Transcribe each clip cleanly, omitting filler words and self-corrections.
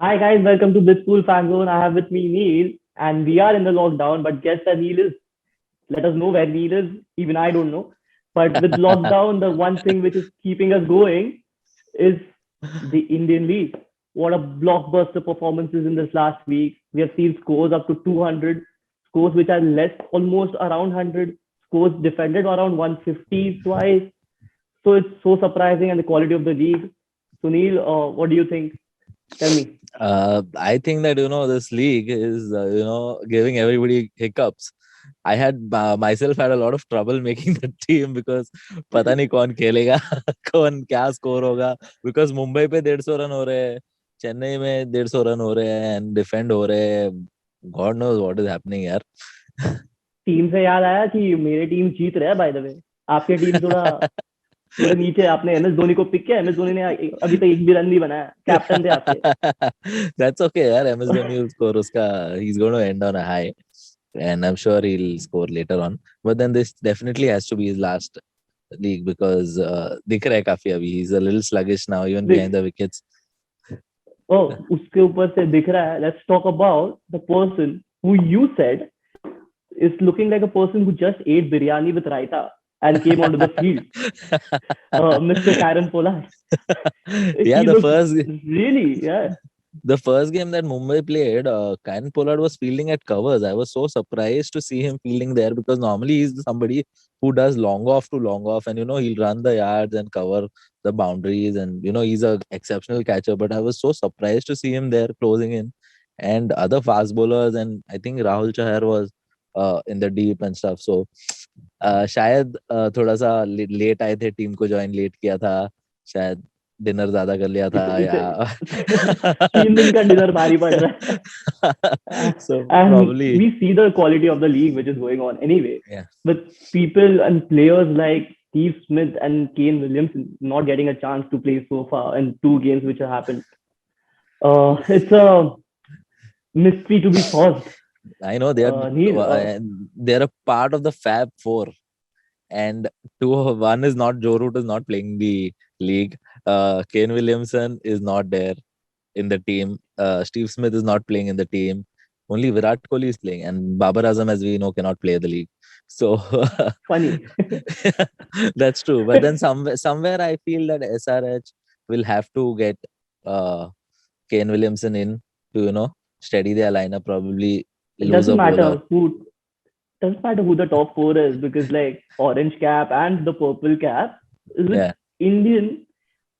Hi guys, welcome to Blitzpool Fan Zone. I have with me Neil, and we are in the lockdown. But guess where Neil is? Let us know where Neil is. Even I don't know. But with lockdown, the one thing which is keeping us going is the Indian League. What a blockbuster performances in this last week. We have seen scores up to 200, scores which are less, almost around 100, scores defended around 150 twice. So it's so surprising and the quality of the league. So Neil, what do you think? Tell me. I think that this league is giving everybody hiccups. I had myself had a lot of trouble making the team because पता नहीं कौन खेलेगा कौन क्या score होगा because Mumbai पे 150 run हो रहे हैं चेन्नई में 150 रन हो रहे हैं and डिफेंड हो रहे हैं God knows what is happening यार टीम से याद आया कि मेरी टीम जीत रहा है बाय द वे। आपकी टीम थोड़ा थोड़े नीचे है। आपने एमएस धोनी को पिक किया। एमएस धोनी ने अभी तक एक भी रन नहीं बनाया। कैप्टन थे आपके। That's okay यार MS Dhoni will score उसका he's going to end on a high and I'm sure he'll score later on but then this definitely has to be his last league because दिख रहा है काफी अभी he's a little sluggish now even देख, behind the wickets. ओ उसके ऊपर से दिख रहा है। Let's talk about the person who you said is looking like a person who just ate biryani with raita and came onto the field. Mr. Karen Pollard. Yeah, He looks really, yeah. the first game that Mumbai played, Kyan Pollard was fielding at covers. I was so surprised to see him fielding there because normally he's somebody who does long off to long off and he'll run the yards and cover the boundaries and he's a exceptional catcher. But I was so surprised to see him there closing in and other fast bowlers and I think Rahul Chahar was in the deep and stuff. So शायद थोड़ा सा late आए थे team को join late किया था शायद dinner ज्यादा कर लिया था इसे या 3 दिन का डिनर भारी पड़ रहा है। so And probably we see the quality of the league which is going on anyway, yeah with people and players like Steve Smith and Kane Williamson not getting a chance to play so far in 2 games which have happened. It's a mystery to be solved. I know they are Neil, they're a part of the Fab Four and one is not Joe Root is not playing the league. Kane Williamson is not there in the team. Steve Smith is not playing in the team. Only Virat Kohli is playing, and Babar Azam, as we know, cannot play the league. So funny. that's true. But then somewhere I feel that SRH will have to get uh, Kane Williamson in to steady their lineup. Probably It lose doesn't a bowler. matter who the top four is, because like orange cap and the purple cap is with Yeah. Indian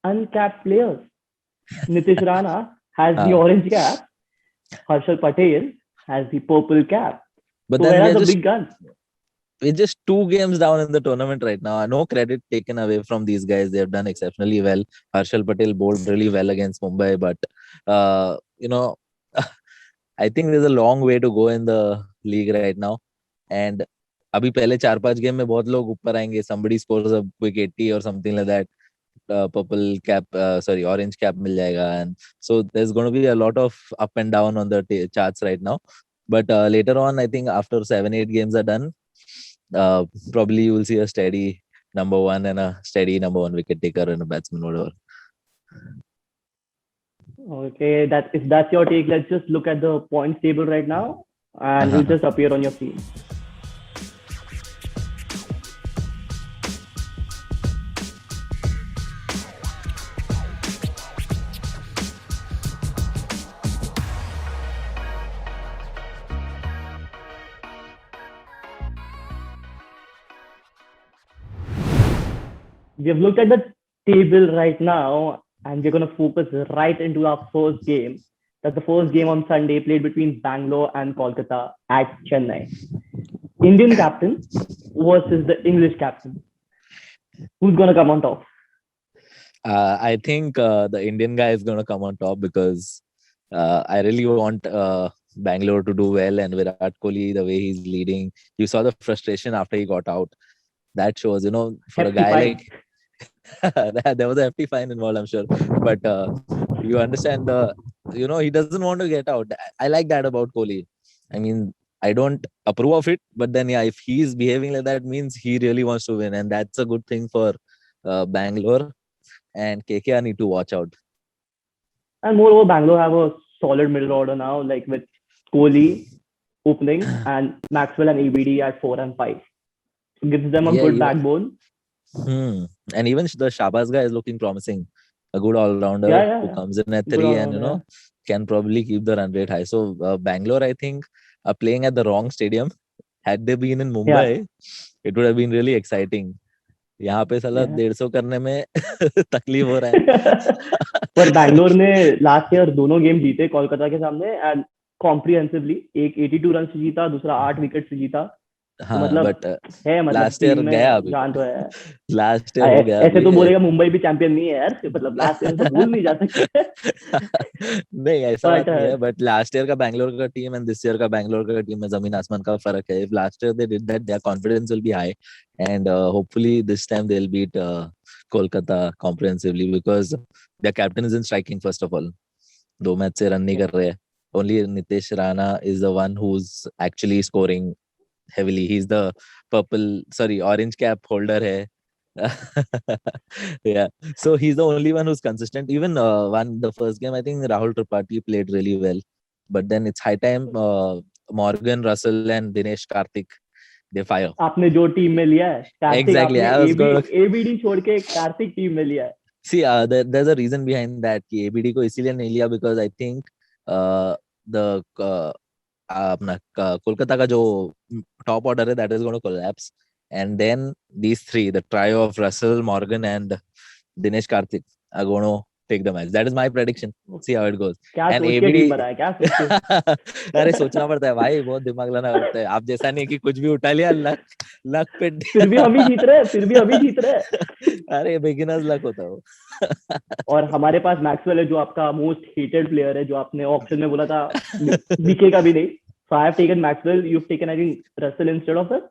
uncapped players. Nitish Rana has the Uh, orange cap. Harshal Patel has the purple cap. but So then where are the big guns? we're just 2 games down in the tournament right now. No credit taken away from these guys. They've done exceptionally well. Harshal Patel bowled really well against Mumbai, but uh, you know, I think there's a long way to go in the league right now. And अभी पहले 4-5 game में बहुत लोग ऊपर आएंगे. Somebody scores a quick 80 or something like that. Purple cap, sorry, orange cap मिल जाएगा. And so there's going to be a lot of up and down on the charts right now. But later on, I think after 7-8 games are done, uh, probably you will see a steady number one and a steady number one wicket taker and a batsman, whatever. Okay, that if that's your take, let's just look at the points table right now, and it'll Uh-huh. just appear on your screen. We have looked at the table right now, and we're going to focus right into our first game. That's the first game on Sunday, played between Bangalore and Kolkata at Chennai. Indian captain versus the English captain. Who's going to come on top? I think the Indian guy is going to come on top because I really want Bangalore to do well and Virat Kohli, the way he's leading. You saw the frustration after he got out. That shows, for a Hefty guy fine. like there was a hefty fine involved, I'm sure. But you understand he doesn't want to get out. I like that about Kohli. I mean, I don't approve of it, but then yeah, if he's behaving like that, means he really wants to win, and that's a good thing for Bangalore and KKR need to watch out. And moreover, Bangalore have a solid middle order now, like with Kohli opening and Maxwell and ABD at 4 and 5. So gives them a Yeah, good even backbone. and even the Shabazz guy is looking promising. A good all-rounder Yeah, who yeah, comes in at good 3 all and around. Yeah. can probably keep the run rate high. So Bangalore, I think, are playing at the wrong stadium. Had they been in Yeah, Mumbai, it would have been really exciting. यहाँ पे साला yeah. 150 करने में तकलीफ हो रहा है. पर बैंगलोर ने लास्ट ईयर दोनों गेम जीते कोलकाता के सामने एंड कॉम्प्रिहेंसिवली. एक 82 रन से जीता, दूसरा 8 विकेट से जीता. तो हाँ, मतलब बट है, मतलब लास्ट ईयर टीम गया में अभी. जान तो है. लास्ट ईयर हो गया ऐसे अभी. तो बोलेगा मुंबई भी चैंपियन नहीं है यार, मतलब लास्ट ईयर तो भूल नहीं जा सकते. नहीं, ऐसा बात बट नहीं है. बट लास्ट ईयर का बैंगलोर का टीम एंड दिस ईयर का बैंगलोर का टीम में जमीन आसमान का फर्क है. If last year they did that, their confidence will be high and hopefully this time they will beat Kolkata comprehensively because their captain is in striking first of all. 2 match से run नहीं कर रहे. Only Nitish Rana is the one who is actually scoring heavily. He's the orange cap holder hai. Yeah, so he's the only one who's consistent. Even the first game, I think Rahul Tripathi played really well, but then it's high time Morgan, Russell and Dinesh Karthik, they fire. आपने जो team में लिया है Kartik, Exactly, आपने I was gonna ABD छोड़ के Kartik team में लिया है. see there's a reason behind that कि ABD को इसीलिए नहीं लिया because I think the अपना कोलकाता का जो टॉप ऑर्डर है that is going to collapse and then these three, the trio of Russell, Morgan and Dinesh Karthik are going to take the match. That is my prediction. See how it goes. क्या And सोच के ABD team बनाया, क्या सोच के. अरे सोचना पड़ता है भाई, बहुत दिमाग लगाना पड़ता है. आप जैसा नहीं कि कुछ भी उठा लिया, लक पे. फिर भी हम ही जीत रहे हैं, फिर भी हम ही जीत रहे हैं. अरे बिगिनर्स लक होता है वो. और हमारे पास मैक्सवेल है जो आपका मोस्ट हेटेड प्लेयर है, जो आपने ऑप्शन में बोला था दिखेगा भी नहीं. So I have taken Maxwell. You've taken, I think, Russell instead of it.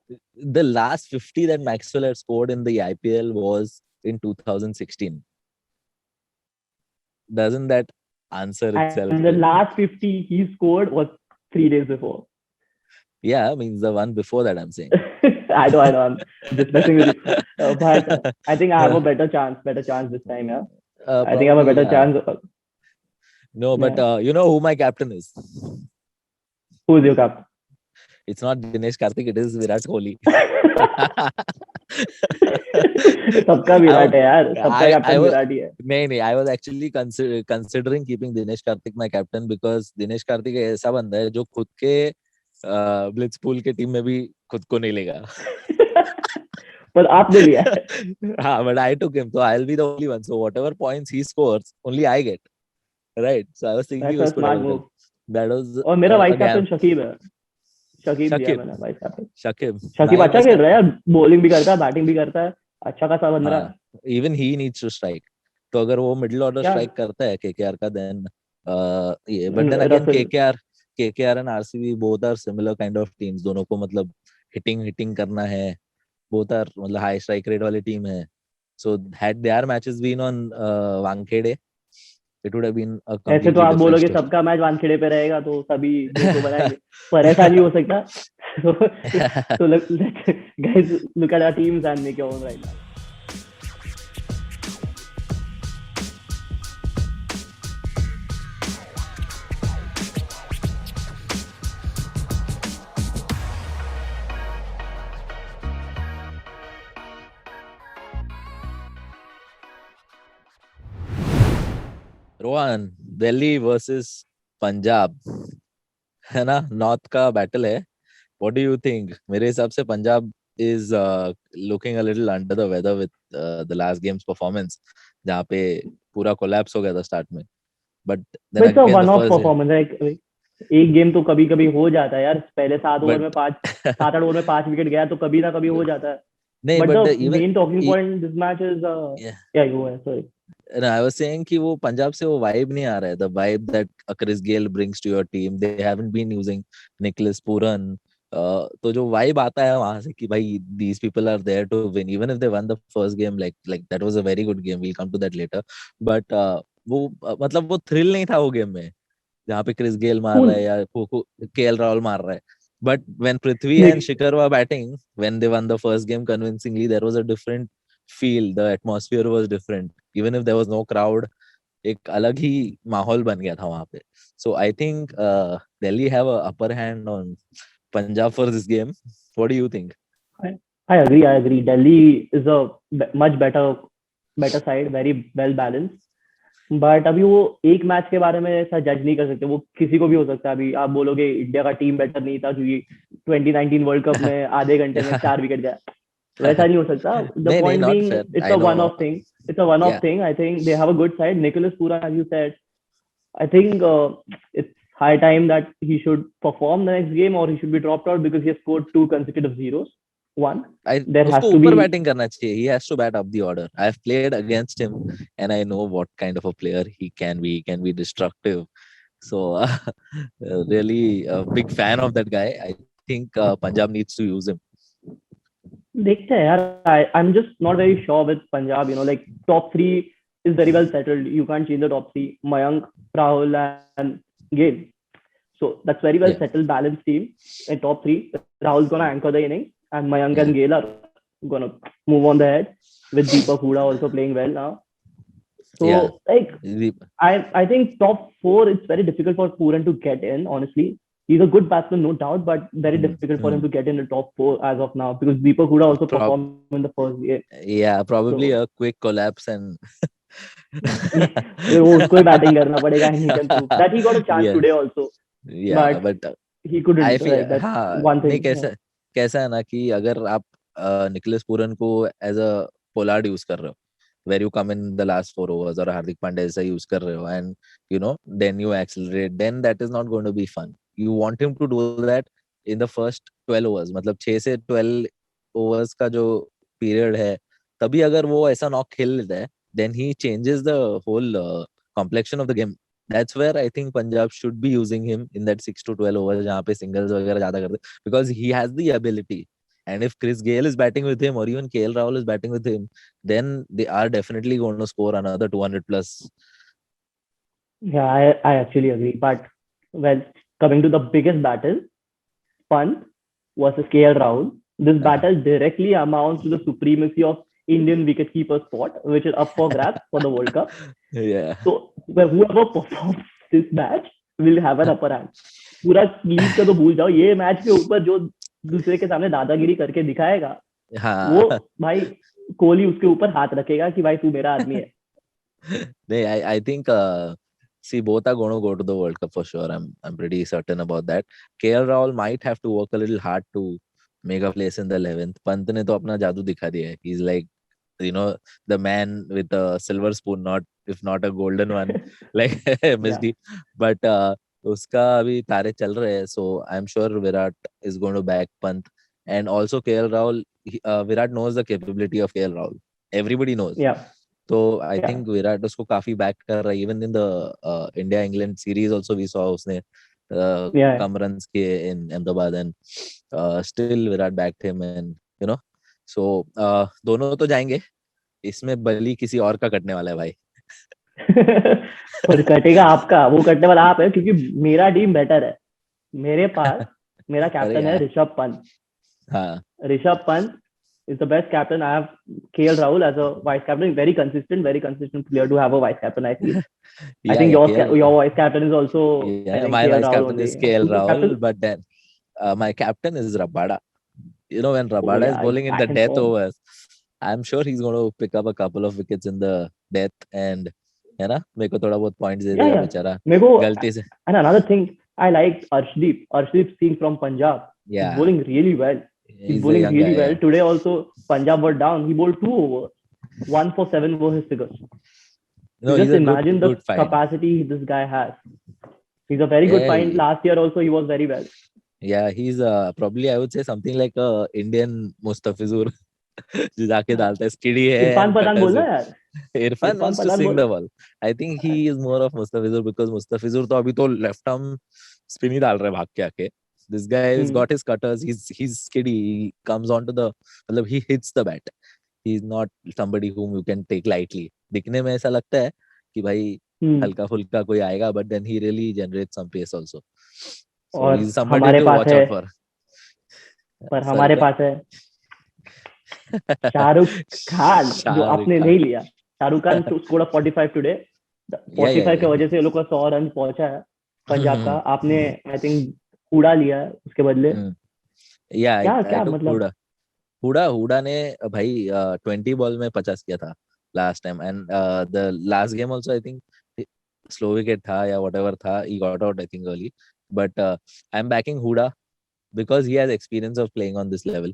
The last 50 that Maxwell had scored in the IPL was in 2016. Doesn't that answer itself? And the last 50 he scored was 3 days before. Yeah, means the one before that I'm saying. I know, I'm just messing with you. But I think I have a better chance this time, yeah. I think I have a better chance. No, but you know who my captain is? Who's your captain? It's not Dinesh Karthik, it is Virat Kohli. सबका विराट है यार, सबका captain Virat ही है. नहीं, I was actually considering keeping Dinesh Karthik my captain because Dinesh Karthik ऐसा बंदा है जो खुद के ब्लिट्जपूल के टीम में भी खुद को नहीं लेगा. पर आपने लिया है. हाँ, but I took him, so I'll be the only one. So whatever points he scores, only I get. Right? So I was thinking That's a smart move. That was. और मेरा वाइस कैप्टन शकीब है. शकीब दिया मैंने vice captain. Shakib अच्छा खेल रहा है, bowling भी करता है, बैटिंग भी करता है, अच्छा खासा बन रहा है. Even he needs to strike. तो अगर वो मिडिल ऑर्डर स्ट्राइक करता है KKR का, then ये. But then again KKR and RCB both are similar kind of teams. दोनों को मतलब hitting करना है. Both are मतलब high strike rate वाली team है. So had their matches been on Wankhede, it would have been a completely ऐसे तो आप बोलोगे story. सबका मैच वानखेड़े पे रहेगा तो सभी 200 बनाएंगे, पर ऐसा नहीं हो सकता. So guys, look at our teams and make your own right now. Rohan, Delhi versus Punjab है ना, नॉर्थ का बैटल है. What do you think? मेरे हिसाब से Punjab is looking a little under the weather with the last game's performance, जहाँ पे पूरा collapse हो गया था स्टार्ट में. But then it's a again, one the off first performance है. एक गेम तो कभी कभी हो जाता है यार. पहले 7 ओवर में 7-8 ओवर में 5 विकेट गया तो कभी ना कभी हो जाता है. नहीं, but but the main talking point this match is yeah, you were sorry. No, I was saying कि वो पंजाब से वो vibe नहीं आ रहा है. The vibe that Chris Gayle brings to your team, they haven't been using Nicholas Puran. तो जो vibe आता है वहां से कि भाई these people are there to win, even if they won the first game, like that was a very good game. We'll come to that later. But वो मतलब वो thrill नहीं था वो game में, जहाँ पे Chris Gayle मार रहा है या KL Rahul मार रहा है. But when Prithvi and Shikhar were batting, when they won the first game convincingly, there was a different feel. The atmosphere was different. Even if there was no crowd, एक अलग ही माहौल बन गया था वहां पे. So I think Delhi have a upper hand on Punjab for this game. What do you think? I, I agree. I agree. Delhi is a much better side, very well balanced. But अभी वो एक मैच के बारे में ऐसा जज नहीं कर सकते. वो किसी को भी हो सकता है. अभी आप बोलोगे इंडिया का टीम बेटर नहीं था क्योंकि 2019 वर्ल्ड कप में आधे घंटे में 4 विकेट गया. वैसा नहीं हो सकता. द नहीं नहीं, point not being fair. It's I a no. One off thing. It's a one-off या thing. I think they have a good side. Nicholas Pooran, as you said, I think it's high time that he should perform the next game or he should be dropped out because he has scored 2 consecutive zeros. One, there has उसको to ऊपर be. Batting करना चाहिए. He has to bat up the order. I have played against him and I know what kind of a player he can be. He can be destructive. So really a big fan of that guy. I think Punjab needs to use him. देखते हैं यार. I'm just not very sure with Punjab. Like top three is very well settled. You can't change the top three. Mayank, Rahul, and Gail. So that's very well Yeah, settled, balanced team in top three. Rahul's gonna anchor the innings, and Mayank yeah, and Gail are gonna move on the head with Deepak Huda also playing well now. yeah. So like The- I think top four it's very difficult for Pooran to get in. Honestly, he's a good batsman, no doubt, but very mm, difficult for him mm. to get in the top four as of now because Deepak Huda also Prob- performed in the first game. yeah, probably So a quick collapse and फिर वो उसको ही batting करना पड़ेगा and he can prove that he got a chance yes, today also, yeah, but but he I couldn't. Feel, Like that's हाँ one नहीं, thing. कैसा कैसा है ना कि अगर आप निकोलस पूरन को एज अ पोलार्ड यूज कर रहे हो, where you come in the last 4 overs, और हार्दिक पांड्या ऐसा यूज कर रहे हो, and then you accelerate, then that is not going to be fun. You want him to do that in the first 12 overs, मतलब 6 से 12 overs का जो period है, तभी अगर वो ऐसा नॉक खेल लेता है, then he changes the whole complexion of the game. That's where I think Punjab should be using him in that 6 to 12 overs जहाँ पे singles वगैरह ज्यादा करते, because he has the ability. And if Chris Gayle is batting with him or even KL Rahul is batting with him, then they are definitely going to score another 200 plus. Yeah, I actually agree. But well, coming to the biggest battle, Pant versus KL Rahul. This battle directly amounts to the supremacy of Indian wicketkeeper spot, which is up for grabs for the World Cup. Yeah. So whoever performs this match will have an upper hand. पूरा league का तो भूल जाओ. ये match के ऊपर जो दूसरे के सामने दादागिरी करके दिखाएगा, वो हाँ. भाई कोहली उसके ऊपर हाथ रखेगा कि भाई तू मेरा आदमी है. They, I think see, both are going to go to the World Cup for sure. I'm pretty certain about that. KL Rahul might have to work a little hard to make a place in the 11th. Pant ने तो अपना जादू दिखा दिया है. He's like, the man with a silver spoon, not if not a golden one, like Yeah. MSD. But उसका अभी तारे चल रहे हैं. So I'm sure Virat is going to back Pant. And also KL Rahul, Virat knows the capability of KL Rahul. Everybody knows. Yeah. तो आई Yeah. Think Virat उसको काफी back कर रहा है. Even in the India England series also we saw उसने Yeah. कम runs किए in Ahmedabad, and still Virat backed him, and so दोनों तो जाएंगे. इसमें बलि किसी और का कटने वाला है भाई. और कटेगा आपका. वो कटने वाला आप है क्योंकि मेरा टीम बेटर है. मेरे पास मेरा अरे कैप्टन है यार, ऋषभ पंत. हाँ. Rishabh Pant is the best captain. I have KL Rahul as a vice captain. Very consistent player to have a vice captain, I feel. I Yeah, think yeah, your vice captain is also, I yeah, think, my KL vice Rahul captain only. is KL Who's your Rahul, captain? but then my captain is Rabada. When Oh Rabada is yeah, he's bowling in the back in death form. overs, I'm sure he's going to pick up a couple of wickets in the death, and है ना, मेरे को थोड़ा बहुत points दे Yeah, देगा yeah. बेचारा मेरे को, गलती से. and another thing, I like Arshdeep Singh from Punjab. He's Yeah, bowling really well. He's he's a bowling young really guy. well. Yeah. Today also, Punjab were down. He bowled 2 overs. 1 for 7 were his figures. No, You he's just a imagine the good find. capacity this guy has. He's a very good Yeah, find. Last year also, he was very well. yeah, he's probably, I would say, something like a Indian Mustafizur जो जाके डालता है, स्किडी है Irfan and Pathan cutters बोलना it. यार. Irfan Irfan wants to Pathan sing बोल. the ball. I think he is more of Mustafizur, because Mustafizur तो अभी तो लेफ्ट आर्म स्पिन ही डाल रहा है भाग के आके. This guy has got his cutters. He's skiddy. He comes onto the, मतलब he hits the bat. He's not somebody whom you can take lightly. दिखने में ऐसा लगता है कि भाई हल्का फुल्का कोई आएगा, but then he really generates some pace also. So और he's somebody हमारे to पास watch है, out for. पर Sorry, हमारे क्या? पास है शाहरुख खान जो शाहरुख आपने खान. नहीं लिया. Shahrukh Khan scored a 45 today. 45 की वजह से ये लोग का 100 रन पहुंचा है पंजाब का। आपने आई थिंक हुडा लिया है उसके बदले। Yeah, क्या I क्या took मतलब हुडा ने भाई 20 बॉल में 50 किया था last time, and the last game also I think slow wicket था या व्हाटएवर था, he got out I think early, but I'm backing Hooda because he has experience of playing on this level,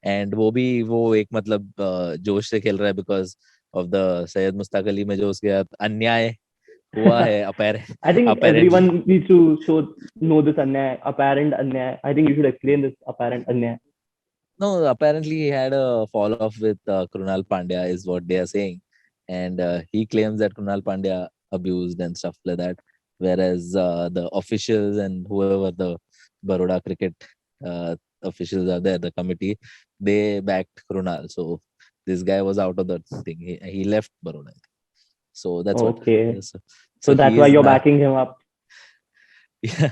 and वो एक मतलब जोश से खेल रहा है because of the Syed Mushtaq Ali में जो उसके साथ अन्याय हुआ है I think apparently. everyone needs to know this अन्याय, apparent अन्याय. I think you should explain this apparent अन्याय. No, apparently he had a fall off with Krunal Pandya, is what they are saying, and he claims that Krunal Pandya abused and stuff like that, whereas the officials and whoever the Baroda cricket officials are there, the committee, they backed Krunal. So this guy was out of the thing. He left Baroda. So that's what. Okay. So, So so that's he why is you're now. backing him up.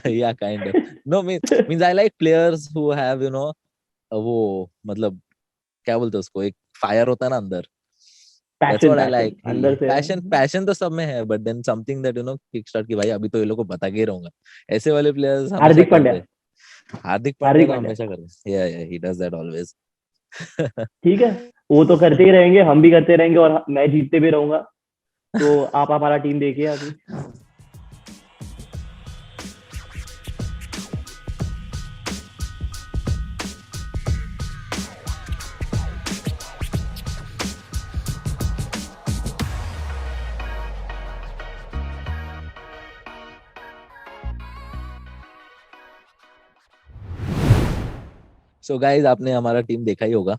Yeah, kind of. No, means I like players who have वो मतलब क्या बोलते हैं उसको, एक fire होता है ना अंदर. That's Passion, what I passion. like. अंदर से पैशन तो सब में है, but then something that kick start की भाई अभी तो ये लोग को बता के ही रहूंगा. ऐसे वाले प्लेयर्स हमेशा हार्दिक पांड्या, करते हैं. हार्दिक पांड्या हार्दिक तो पांड्या. हमेशा करते हैं. Yeah, he does that always. ठीक है, वो तो करते ही रहेंगे, हम भी करते रहेंगे और मैं जीतते भी रहूंगा. तो आप हमारा टीम देखिए अभी. So guys, आपने हमारा टीम देखा ही होगा.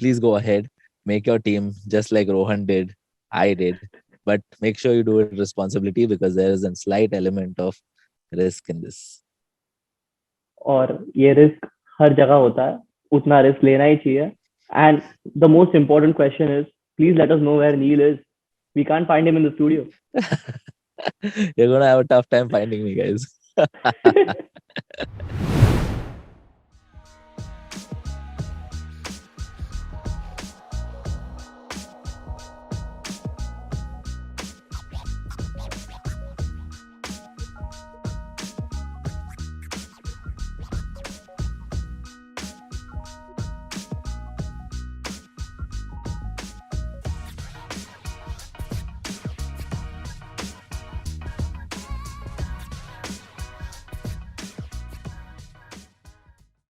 Please go ahead, make your team just like Rohan did, I did, but make sure you do it responsibility because there is a slight element of risk in this. और ये risk हर जगह होता है, उतना risk लेना ही चाहिए. And the most important question is, please let us know where Neel is. We can't find him in the studio. You're gonna have a tough time finding me, guys.